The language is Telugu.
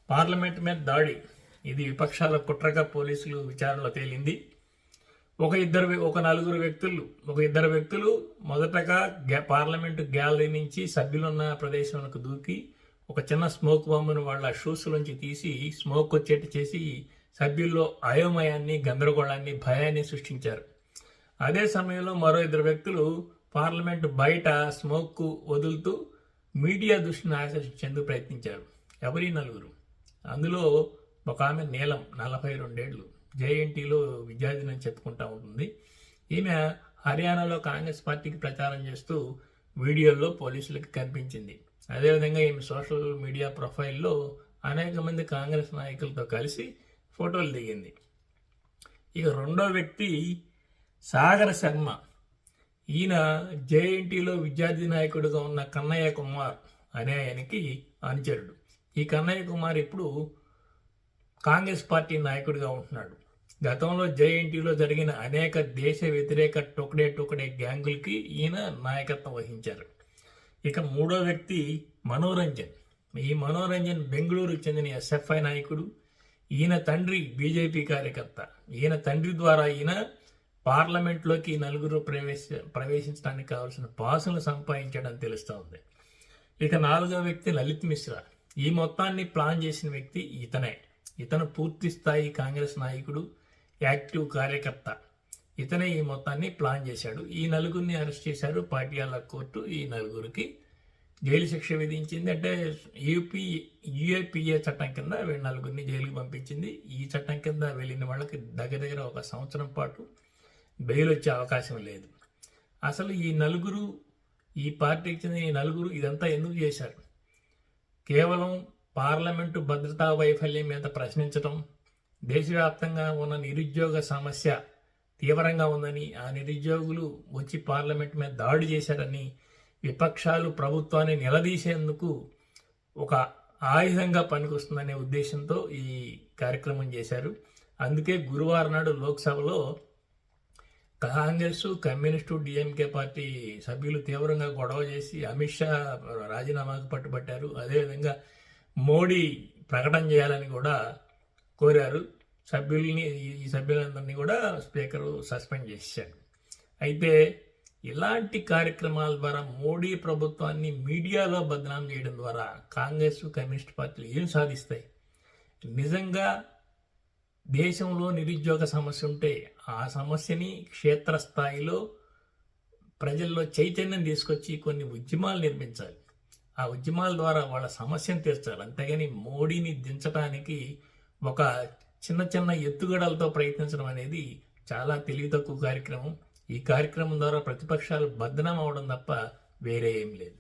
పార్లమెంట్ మీద దాడి. ఇది విపక్షాల కుట్రగా పోలీసులు విచారణలో తేలింది. ఇద్దరు వ్యక్తులు మొదటగా పార్లమెంటు గ్యాలరీ నుంచి సభ్యులున్న ప్రదేశంలోకి దూకి ఒక చిన్న స్మోక్ బాంబును వాళ్ళ షూస్ నుంచి తీసి స్మోక్ వచ్చేట్టు చేసి సభ్యుల్లో అయోమయాన్ని, గందరగోళాన్ని, భయాన్ని సృష్టించారు. అదే సమయంలో మరో ఇద్దరు వ్యక్తులు పార్లమెంటు బయట స్మోక్ వదులుతూ మీడియా దృష్టిని ఆకర్షించేందుకు ప్రయత్నించారు. ఎవరి నలుగురు? అందులో ఒక ఆమె నీలం, 42 ఏళ్ళు, జేఎన్టీలో విద్యార్థిని చెప్పుకుంటా ఉంటుంది. ఈమె హర్యానాలో కాంగ్రెస్ పార్టీకి ప్రచారం చేస్తూ వీడియోల్లో పోలీసులకు కనిపించింది. అదేవిధంగా ఈమె సోషల్ మీడియా ప్రొఫైల్లో అనేక మంది కాంగ్రెస్ నాయకులతో కలిసి ఫోటోలు దిగింది. ఇక రెండో వ్యక్తి సాగర్ శర్మ. ఈయన జేఎన్టీలో విద్యార్థి నాయకుడిగా ఉన్న కన్నయ్య కుమార్ అనే ఆయనకి అనుచరుడు. ఈ కన్నయ్య కుమార్ ఇప్పుడు కాంగ్రెస్ పార్టీ నాయకుడిగా ఉంటున్నాడు. గతంలో జేఎన్టీలో జరిగిన అనేక దేశ వ్యతిరేక టొకడే గ్యాంగులకి ఈయన నాయకత్వం వహించారు. ఇక మూడో వ్యక్తి మనోరంజన్. ఈ మనోరంజన్ బెంగళూరుకు చెందిన ఎస్ఎఫ్ఐ నాయకుడు. ఈయన తండ్రి బీజేపీ కార్యకర్త. ఈయన తండ్రి ద్వారా ఈయన పార్లమెంట్లోకి నలుగురు ప్రవేశించడానికి కావాల్సిన పాసులను సంపాదించడం తెలుస్తూ ఉంది. ఇక నాలుగో వ్యక్తి లలిత్ మిశ్రా. ఈ మొత్తాన్ని ప్లాన్ చేసిన వ్యక్తి ఇతను పూర్తి స్థాయి కాంగ్రెస్ నాయకుడు, యాక్టివ్ కార్యకర్త. ఇతనే ఈ మొత్తాన్ని ప్లాన్ చేశాడు. ఈ నలుగురిని అరెస్ట్ చేశారు పాటియాలా కోర్టు. ఈ నలుగురికి జైలు శిక్ష విధించింది. అంటే యూఏపీఏ చట్టం కింద వీళ్ళ నలుగురిని జైలుకి పంపించింది. ఈ చట్టం కింద వెళ్ళిన వాళ్ళకి దగ్గర 1 సంవత్సరం పాటు బెయిల్ వచ్చే అవకాశం లేదు. అసలు ఈ పార్టీకి చెందిన ఈ నలుగురు ఇదంతా ఎందుకు చేశారు? కేవలం పార్లమెంటు భద్రతా వైఫల్యం మీద ప్రశ్నించడం, దేశవ్యాప్తంగా ఉన్న నిరుద్యోగ సమస్య తీవ్రంగా ఉందని, ఆ నిరుద్యోగులు వచ్చి పార్లమెంట్ మీద దాడి చేశారని, విపక్షాలు ప్రభుత్వాన్ని నిలదీసేందుకు ఒక ఆయుధంగా పనికొస్తుందనే ఉద్దేశంతో ఈ కార్యక్రమం చేశారు. అందుకే గురువారం నాడు లోక్సభలో కాంగ్రెస్, కమ్యూనిస్టు, డిఎంకే పార్టీ సభ్యులు తీవ్రంగా గొడవ చేసి అమిత్ షా రాజీనామాకు పట్టుబట్టారు. అదేవిధంగా మోడీ ప్రకటన చేయాలని కూడా కోరారు. ఈ సభ్యులందరినీ కూడా స్పీకరు సస్పెండ్ చేశారు. అయితే ఇలాంటి కార్యక్రమాల ద్వారా మోడీ ప్రభుత్వాన్ని మీడియాలో బదనాం చేయడం ద్వారా కాంగ్రెస్, కమ్యూనిస్ట్ పార్టీలు ఏం సాధిస్తాయి? నిజంగా దేశంలో నిరుద్యోగ సమస్య ఉంటే ఆ సమస్యని క్షేత్రస్థాయిలో ప్రజల్లో చైతన్యం తీసుకొచ్చి కొన్ని ఉద్యమాలు నిర్మించాలి. ఆ ఉద్యమాల ద్వారా వాళ్ళ సమస్యను తీర్చాలి. అంతేగాని మోడీని దించడానికి ఒక చిన్న ఎత్తుగడలతో ప్రయత్నించడం అనేది చాలా తెలివి తక్కువ కార్యక్రమం. ఈ కార్యక్రమం ద్వారా ప్రతిపక్షాలు బదనాం అవడం తప్ప వేరే ఏం లేదు.